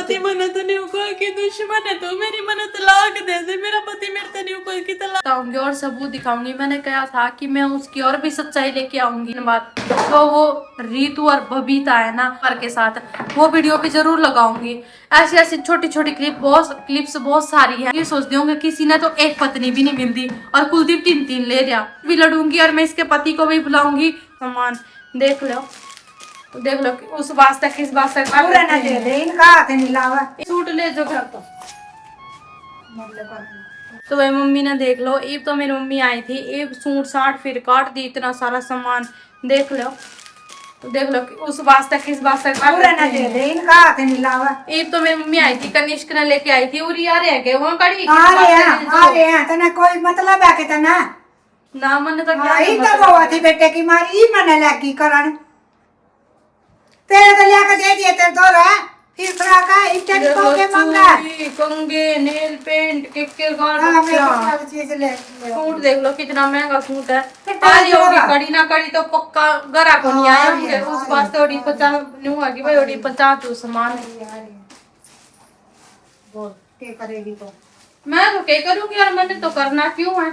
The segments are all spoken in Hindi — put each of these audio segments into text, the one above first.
पति मन्नत नहीं कोई की दुश्मन है तो मेरी मन्नत लाख दे दे, मेरा पति मेरे से नहीं कोई की तलाक आऊंगी और सबूत दिखाऊंगी। मैंने कहा था कि मैं उसकी और भी सच्चाई लेके आऊंगी। बात तो वो रीतू और बबीता है ना पर के साथ वो वीडियो भी जरूर लगाऊंगी। ऐसी ऐसी छोटी छोटी क्लिप्स बहुत सारी है। ये सोचते होंगे किसी ने तो एक पत्नी भी नहीं मिलती और कुलदीप 3-3 ले रहा भी लड़ूंगी और मैं इसके पति को भी बुलाऊंगी। सामान देख लो कि उस वास्ते किस वास्ते सूट ले जो घर तो भाई मम्मी ने देख लो ये तो मेरी मम्मी आई थी ये सूट साट फिर काट दी इतना सारा सामान देख लो कि उस वास्ते किस वास्ते ये तो मेरी मम्मी आई थी कनिष्क ने लेके आई थी और यार है के वहां कड़ी आ रहे हैं तना कोई मतलब है के तना ना मन तो क्या ई तो वो थी बेटे की मारी ई मने लगी करन तेरे तो लिया के दे दिए तेरे तो रे फिर फ्रा का इटन को के मंगा कंगे नेल पेंट के गाल सब चीज ले सूट देख लो कितना महंगा सूट है आज होगी कड़ी ना कड़ी तो पक्का गरा को नहीं आया मुझे उस वास्ते ओडी 50 न्यू आ गई भाई ओडी 50 तो सामान है बोल के करेगी तो मैं तो क्या करूंगी यार मैंने तो करना क्यों है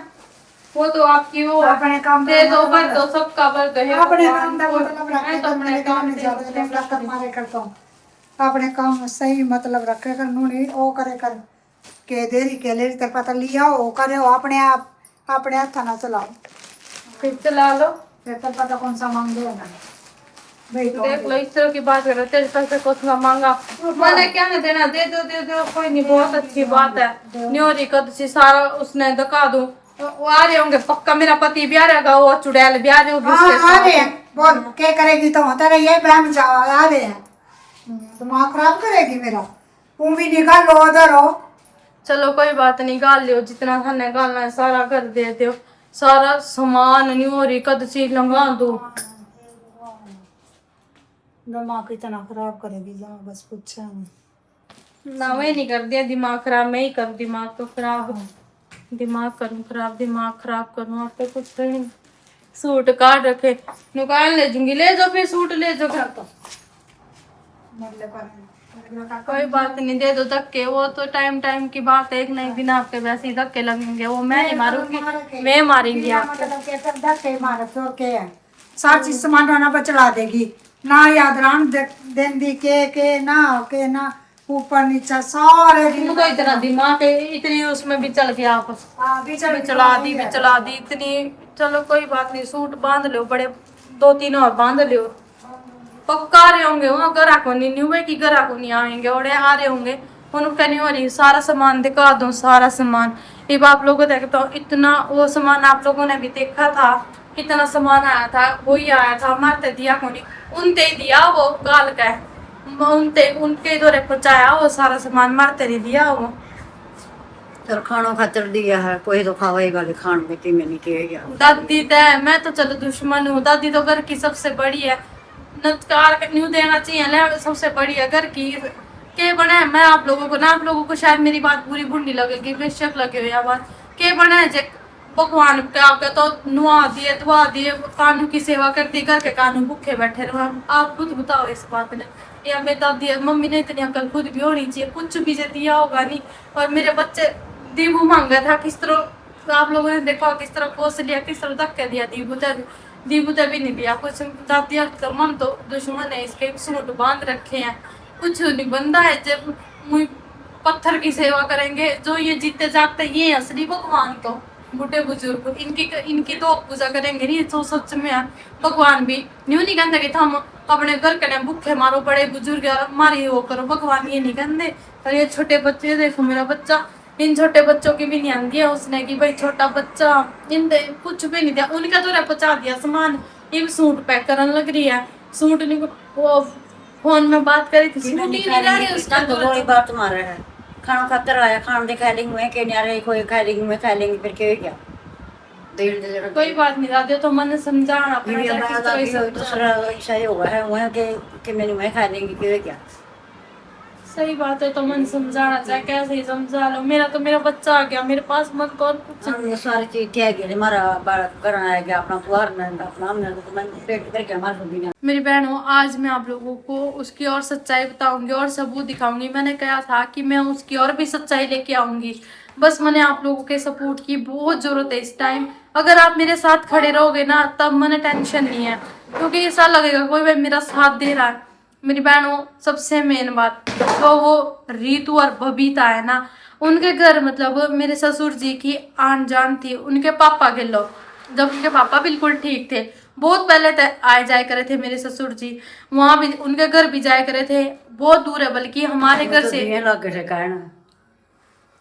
वो तो आपकी वो अपने काम दे दो पर तो सबका बर तो है अपने काम का मतलब रखे मैं तो अपने काम में ज्यादा लग मारे करता हूं अपने काम में सही मतलब रखे कर नूनी ओ करे कर के देरी के ले तेरे पता लिया ओ करे हो अपने आप अपने हाथ ना चलाओ फिर चला लो फिर तो पता कौन सा मांग दे ना भाई तो देख लो इस तरह की बात कर रहे तेरे पैसे कुछ ना मांगा मैंने क्या ना देना दे दो कोई नहीं बहुत अच्छी बात है न्योरी कद से सारा उसने दिखा दूं वो आ रहे होंगे पक्का मेरा पति भी आ रहेगा वो चुड़ैल भी आ रही होगी उसके आ रहे हैं बोल क्या करेगी तो होता रही है बहन जाओ आ रहे हैं दिमाग खराब करेगी मेरा तुम भी निकाल लो उधर हो चलो कोई बात नहीं गाल लियो जितना थाने गालना है सारा कर देते हो सारा सामान नहीं हो रही कद से लंगा दो दिमाग इतना खराब करेगी जहाँ बस पूछा ना मैं नहीं कर दिया दिमाग खराब मैं ही कर दिमाग तो खराब दिमाग खराब करूँ आप तो कुछ नहीं सूट काट रखे दुकान ले जूंगी ले जाओ फिर सूट ले जाओ घर तो कोई बात नहीं दे दो धक्के वो तो टाइम की बात है एक नहीं दिन आपके वैसे ही धक्के लगेंगे वो मैं नहीं मारूंगी मैं मारेंगी मतलब धक्के मारे तो के सारी चीज सामान रहना पर चला देगी ना याद रान दिन दी के ना ऊपर नीचे सारे दिन तो इतना दिमाग है इतनी उसमें भी चल गया आपस भी चला दी इतनी चलो कोई बात नहीं सूट बांध लो बड़े 2-3 और बांध लो पक्का आ रहे होंगे वहाँ गरा को नहीं न्यू की गरा को नहीं आएंगे और आ रहे होंगे उनका नहीं हो रही सारा सामान दिखा दो सारा सामान अब आप लोगों को तो इतना वो सामान आप लोगों ने भी देखा था कितना सामान आया था वही आया था हमारे दिया को नहीं उनते दिया वो गाल का उनके द्वारा पहुंचाया वो सारा सामान मारते नहीं दिया वो चल खाना खातर दिया है कोई तो खावेगा खान में कि मैंने किया दादी तय मैं तो चलो दुश्मन हूँ दादी तो घर की सबसे बड़ी है नकार न्यू देना चाहिए सबसे बड़ी है घर की के बने मैं आप लोगों को शायद मेरी बात पूरी बुरी लगेगी बेशक लगे हुई बात के बने जे भगवान के आके तो नुआ दिए दुआ दिए कानून की सेवा करती घर के कानून भूखे बैठे रहो आप खुद बताओ इस बात ने या मेरी दादी मम्मी ने इतनी अकल खुद भी होनी चाहिए कुछ भी जे दिया होगा नहीं और मेरे बच्चे दीबू मांगा था किस तरह आप लोगों ने देखा किस तरह कोस लिया किस तरह धक्के दिया दीबू भी नहीं दिया कुछ दादिया तो मन तो दुश्मन है इसके सूट बांध रखे हैं कुछ नहीं बंदा है जब पत्थर की सेवा करेंगे जो ये जीते जागते ये असली भगवान तो बूढ़े बुजुर्ग इनकी तो पूजा करेंगे नहीं तो सच में भगवान भी न्यू नहीं कहते कि हम अपने घर के भूखे मारो बड़े बुजुर्ग मारी वो करो भगवान ये नहीं कहते और ये छोटे बच्चे देखो मेरा बच्चा इन छोटे बच्चों की भी नहीं आंदी है उसने कि भाई छोटा बच्चा इन कुछ भी नहीं दिया उनका तो पहुंचा दिया सामान ये सूट पैक करने लग रही है सूट नहीं वो फोन में बात करी थी सूट ही नहीं ला रही उसका तो कोई बात मारे है खाना खातर आया खान दे खा लेंगे के न्यारे कोई खा लेंगे फिर क्या कोई बात नहीं दादी तो मैंने समझाना दूसरा ऐसा ही होगा है वह के मैंने मैं खा लेंगे क्या सही बात है, तो मन समझाना चाहे कैसे ही समझा लो। मेरा बच्चा आ गया मेरे पास, मन कौन कुछ ये सारी चीज ठीक है, हमारा बालक करना है कि अपना त्योहार में अपना हमने तो मैं पेट करके हमारे को भी मेरी बहनों, आज मैं आप लोगों को उसकी और सच्चाई बताऊंगी और सबूत दिखाऊंगी। मैंने कहा था कि मैं उसकी और भी सच्चाई लेके आऊंगी, बस मैंने आप लोगों के सपोर्ट की बहुत जरूरत है इस टाइम। अगर आप मेरे साथ खड़े रहोगे ना, तब मैंने टेंशन नहीं है, क्योंकि ऐसा लगेगा कोई भाई मेरा साथ दे रहा है। मेरी बहनों, सबसे मेन बात तो वो रीतू और बबीता है ना, उनके घर मतलब मेरे ससुर जी की आन जान थी उनके पापा के लोग। जब उनके पापा बिल्कुल ठीक थे, बहुत पहले तक आए जाए करे थे मेरे ससुर जी, वहां भी उनके घर भी जाए करे थे। बहुत दूर है, बल्कि हमारे घर से ये लगे से कहना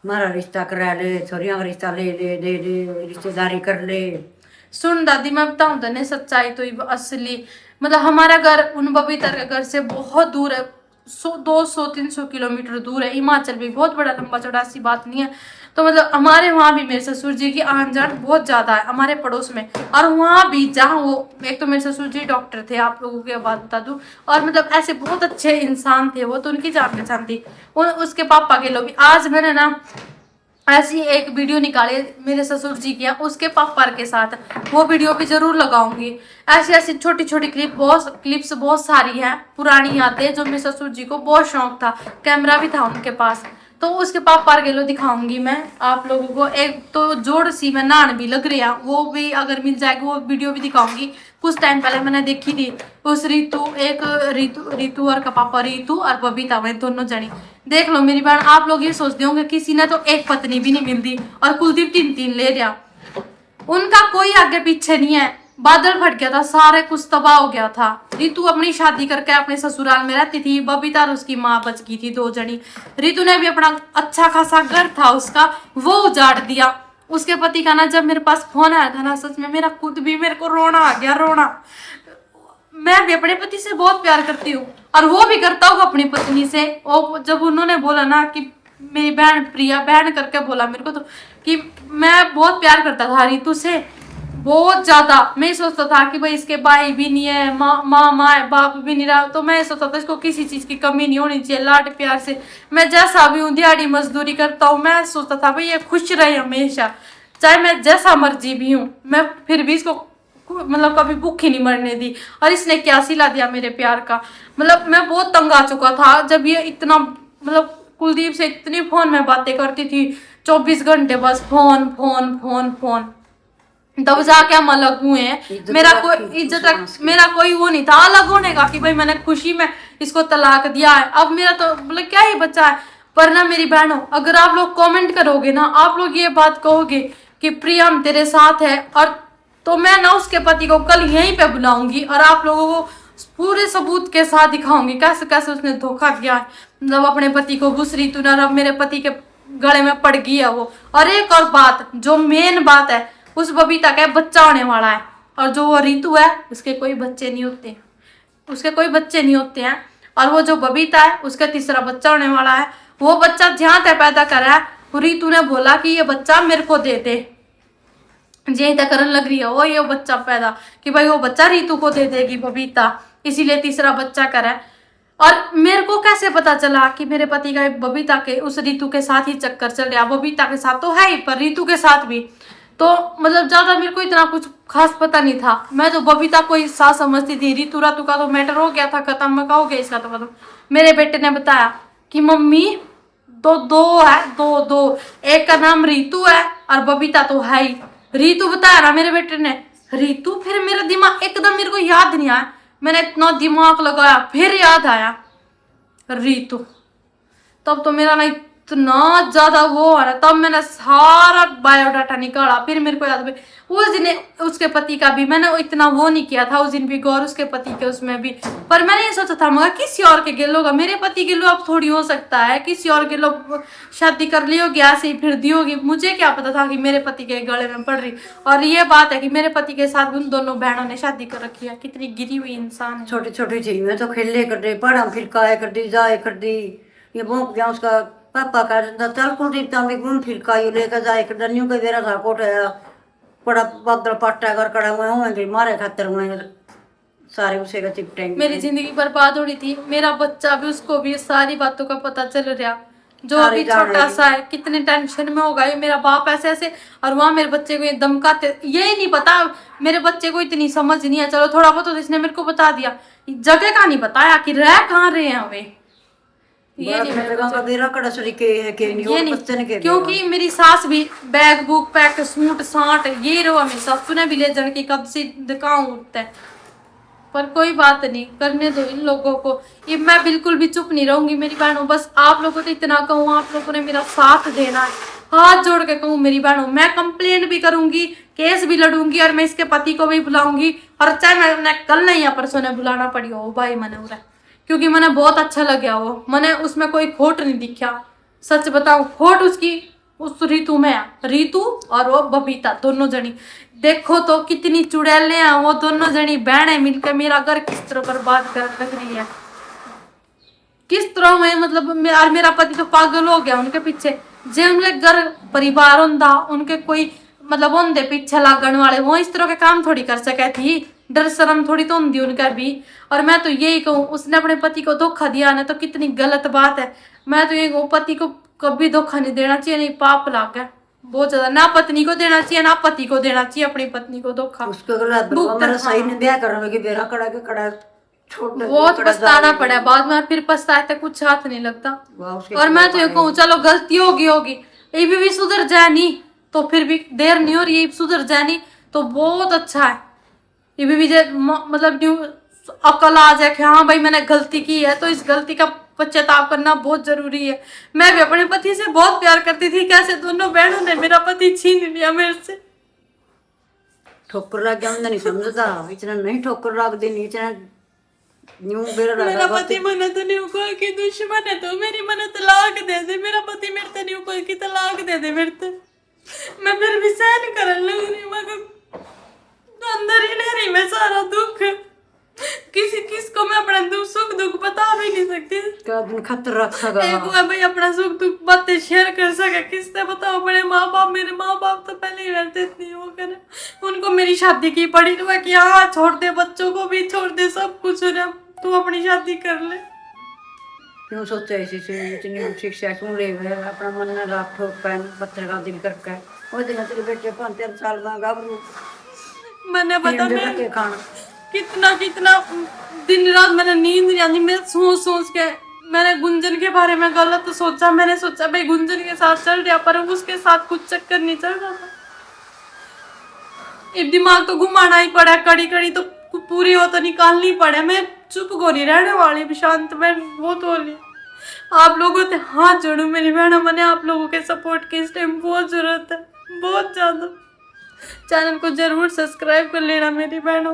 हमारा रिश्ता करा ले, छोरियों का रिश्ता ले ले दे दे, रिश्तेदारी कर ले। सुन दादी, मैं बताऊं तने सच्चाई तो ये असली मतलब हमारा घर उन बबीता के घर से बहुत दूर है, 200-300 किलोमीटर दूर है। हिमाचल भी बहुत बड़ा लंबा चौड़ा सी बात नहीं है। तो मतलब हमारे वहाँ भी मेरे ससुर जी की आन जान बहुत ज्यादा है हमारे पड़ोस में। और वहाँ भी जहाँ वो, एक तो मेरे ससुर जी डॉक्टर थे, आप लोगों की बात बता दूं, और मतलब ऐसे बहुत अच्छे इंसान थे वो, तो उनकी जान पहचान थी। उसके पापा के लोग भी। आज मैंने ना ऐसी एक वीडियो निकाली मेरे ससुर जी की उसके पापा के साथ, वो वीडियो भी जरूर लगाऊंगी। ऐसी ऐसी छोटी छोटी क्लिप्स बहुत सारी हैं, पुरानी यादें जो मेरे ससुर जी को बहुत शौक था, कैमरा भी था उनके पास, तो उसके पापा के लो दिखाऊंगी मैं आप लोगों को। एक तो जोड़ सी में नान भी लग रही है, वो भी अगर मिल जाएगी वो वीडियो भी दिखाऊंगी। कुछ टाइम पहले मैंने देखी थी उस रीतू और का पापा, रीतू और बबीता, वे दोनों जनी। देख लो मेरी बहन, आप लोग ये सोचते होंगे किसी ने तो एक पत्नी भी नहीं मिलती और कुलदीप 3-3 ले रहा। उनका कोई आगे पीछे नहीं है, बादल फट गया था, सारे कुछ तबाह हो गया था। रीतू अपनी शादी करके अपने ससुराल में रहती थी, बबीता और उसकी माँ बच गई थी, 2 जनी। रीतू ने भी अपना अच्छा खासा घर था उसका, वो उजाड़ दिया उसके पति का ना। जब मेरे पास फोन आया था ना, सच में मेरा खुद भी मेरे को रोना आ गया, रोना। मैं भी अपने पति से बहुत प्यार करती हूँ और वो भी करता होगा अपनी पत्नी से। वो जब उन्होंने बोला ना कि मेरी बहन प्रिया, बहन करके बोला मेरे को, तो कि मैं बहुत प्यार करता था रीतू से, बहुत ज्यादा। मैं सोचता था कि भाई इसके भाई भी नहीं है, माँ है, बाप भी नहीं रहा, तो मैं सोचता था इसको किसी चीज की कमी नहीं होनी चाहिए, लाड प्यार से। मैं जैसा भी हूँ, दिहाड़ी मजदूरी करता हूँ, मैं सोचता था भाई ये खुश रहे हमेशा, चाहे मैं जैसा मर्जी भी हूँ, मैं फिर भी इसको मतलब कभी भूखी नहीं मरने दी। और इसने क्या सिला दिया मेरे प्यार का। मतलब मैं बहुत तंग आ चुका था जब ये इतना मतलब कुलदीप से इतनी फोन में बातें करती थी, 24 घंटे बस फोन फोन फोन फोन। तब जाके हम अलग हुए हैं। मेरा कोई इज्जत मेरा कोई वो नहीं था अलग होने का कि भाई मैंने खुशी में इसको तलाक दिया है। अब मेरा तो मतलब क्या ही बचा है। पर ना मेरी बहनों, अगर आप लोग कमेंट करोगे ना, आप लोग ये बात कहोगे कि प्रिया हम तेरे साथ है, और तो मैं ना उसके पति को कल यहीं पे बुलाऊंगी और आप लोगों को पूरे सबूत के साथ दिखाऊंगी कैसे कैसे उसने धोखा दिया है। मतलब अपने पति को, घुस रही तू ना, अब मेरे पति के गले में पड़ गई है वो। और एक और बात, जो मेन बात है, उस बबीता का बच्चा होने वाला है, और जो वो रीतू है उसके कोई बच्चे नहीं होते, उसके कोई बच्चे नहीं होते हैं। और वो जो बबीता है उसका तीसरा बच्चा होने वाला है। वो बच्चा जहाँ तक पैदा करा है, रीतू ने बोला कि ये बच्चा मेरे को दे दे, यही तक करने लग रही है वो ये बच्चा पैदा, कि भाई वो बच्चा रीतू को दे देगी बबीता, इसीलिए तीसरा बच्चा करा है। और मेरे को कैसे पता चला कि मेरे पति का बबीता के उस रीतू के साथ ही चक्कर चल रहा, बबीता के साथ तो है ही पर रीतू के साथ भी। तो मतलब ज्यादा मेरे को इतना कुछ खास पता नहीं था, मैं तो बबीता को ही साथ समझती थी। रीतू रातू का तो मैटर हो गया था खत्म, मैं हो गया इसका तो खत्म। मेरे बेटे ने बताया कि मम्मी दो है, दो एक का नाम रीतू है और बबीता तो है ही। रीतू बताया ना मेरे बेटे ने, रीतू। फिर मेरा दिमाग एकदम, मेरे को याद नहीं आया, मैंने इतना दिमाग लगाया फिर याद आया रीतू। तब तो मेरा ना इतना ज्यादा वो आ रहा, तब मैंने सारा बायोडाटा निकाला। फिर मेरे को याद भाई उस दिन उसके पति का भी मैंने इतना वो नहीं किया था, उस दिन भी गौर उसके पति के उसमें भी। पर मैंने ये सोचा था मगर किसी और के गिलो होगा, मेरे पति गिलो अब थोड़ी हो सकता है, किसी और गिलो शादी कर ली होगी ऐसे ही फिर दी होगी। मुझे क्या पता था कि मेरे पति के गले में पड़ रही। और ये बात है कि मेरे पति के साथ उन दोनों बहनों ने शादी कर रखी है। कितनी गिरी हुई इंसान है। छोटी छोटी थी मैं तो खेले कर दी, पढ़ा फिर काय कर दी, जाए कर दी। ये भोंक गया उसका पापा का, चल कुलदीप तांबी घूम फिर का ये लेकर जाए कर दनियों का बेरा था कोट है, बड़ा बदल पट्टा कर कड़ा हुए होंगे मारे खातर हुए सारे उसे का चिपटेंगे। मेरी जिंदगी बर्बाद हो रही थी, मेरा बच्चा भी, उसको भी सारी बातों का पता चल रहा, जो सारी अभी जान छोटा रही। सा है कितने टेंशन में होगा ये मेरा बाप ऐसे ऐसे, और वहां मेरे बच्चे को ये धमकाते, यही नहीं पता मेरे बच्चे को इतनी समझ नहीं है, चलो थोड़ा बहुत तो इसने मेरे को बता दिया, जगह का नहीं बताया कि रह कहाँ रहे हैं वे, ये नहीं मेरे को बेरा कड़ा सरीके है के नहीं ये और नहीं, बच्चे ने के क्योंकि मेरी सास भी बैग बुक पैक सूट साट ये रो हमेशा, तूने भी ले जाने की कब से दिखाऊं उठता है, पर कोई बात नहीं, करने दो इन लोगों को, ये मैं बिल्कुल भी चुप नहीं रहूंगी मेरी बहनों, बस आप लोगों को इतना कहूँ, आप लोगों ने मेरा साथ देना है, हाथ जोड़ के कहूँ मेरी बहनों, मैं कंप्लेंट भी करूंगी, केस भी लड़ूंगी, और मैं इसके पति को भी बुलाऊंगी, और चाहे मैंने कल नहीं या परसों ने बुलाना पड़ी हो भाई मैंने उरा, क्योंकि मैंने बहुत अच्छा लगा वो, मैंने उसमें कोई खोट नहीं दिखा, सच बताऊं खोट उसकी उस रीतू में है, रीतू और वो बबीता दोनों जनी, देखो तो कितनी चुड़ैले हैं वो दोनों जनी बहनें मिलकर मेरा घर किस तरह बर्बाद कर रख रही है, किस तरह में, मतलब और मेरा पति तो पागल हो गया उनके पीछे, जे उनके घर परिवार होंदा उनके कोई मतलब होंदे पीछे लागण वाले, वो इस तरह के काम थोड़ी कर सके थी, डर शर्म थोड़ी तो होंदी उनका भी, और मैं तो यही कहूँ उसने अपने पति को धोखा दिया ना तो कितनी गलत बात है, मैं तो ये कहूँ पति को कभी धोखा नहीं देना चाहिए, नहीं पाप लाग है बहुत ज्यादा, ना पत्नी को देना चाहिए ना पति को देना चाहिए अपनी पत्नी को धोखा, उसको गलत भुगतना- मेरा सही ने ब्याह करने के बेरा कड़ा के कड़ा छोड़ बहुत पछताना पड़ा बाद में, फिर पछताए तो कुछ हाथ नहीं लगता, और मैं तो ये कहूँ चलो गलती होगी ये भी सुधर जाए नहीं तो फिर भी देर नहीं हो रही, ये सुधर जाए नहीं तो बहुत अच्छा है, ये भी मतलब न्यू अकल आ जाए कि हाँ भाई मैंने गलती की है तो इस गलती का पश्चाताप करना बहुत जरूरी है, मैं भी अपने पति से बहुत प्यार करती थी, कैसे दोनों बहनों ने मेरा पति छीन लिया मेरे से, ठोकर लग गया नहीं समझता, इतना नहीं ठोकर लग दी इतना न्यू बेरा मेरा पति मना तो नहीं हुआ कि दुश्मन है तो मेरी मना तलाक दे दे, मेरा पति मेरे से नहीं हुआ कि तलाक दे दे मेरे से, मैं फिर भी सहन कर लग रही, मगर अंदर ही ले रही मैं सारा दुख, किसको मैं अपना सुख दुख बता भी नहीं सकती, क्या दिन खतर रख सका एक हुआ भाई अपना सुख दुख बातें शेयर कर सके किससे बताओ, बड़े माँ बाप, मेरे माँ बाप तो पहले ही रहते इतनी वो करे, उनको मेरी शादी की पड़ी तो कि हाँ छोड़ दे, बच्चों को भी छोड़ दे, सब कुछ हो रहा, तू अपनी शादी कर ले, क्यों सोचा इसी से इतनी शिक्षा क्यों ले गए अपना मन में राख ठोक पाए पत्थर का दिल करके, वो दिन तेरे बेटे 5-3 साल में गाभरू मैंने पता के मैं खाना कितना कितना दिन रात मैंने नींद नहीं आती, मैं सोच सोच के मैंने गुंजन के बारे में गलत सोचा, मैंने सोचा भाई गुंजन के साथ चल रहा पर उसके साथ कुछ चक्कर नहीं चल रहा था, एक दिमाग तो घुमाना ही पड़ा, कड़ी कड़ी तो पूरी हो तो निकालनी पड़े, मैं चुप को नहीं रहने वाली, शांत में बहुत बोली, आप लोगों से हाथ जोड़ू मेरी बहनों, मैंने आप लोगों के सपोर्ट की इस टाइम बहुत जरूरत है, बहुत ज्यादा, चैनल को जरूर सब्सक्राइब कर लेना मेरी बहनों।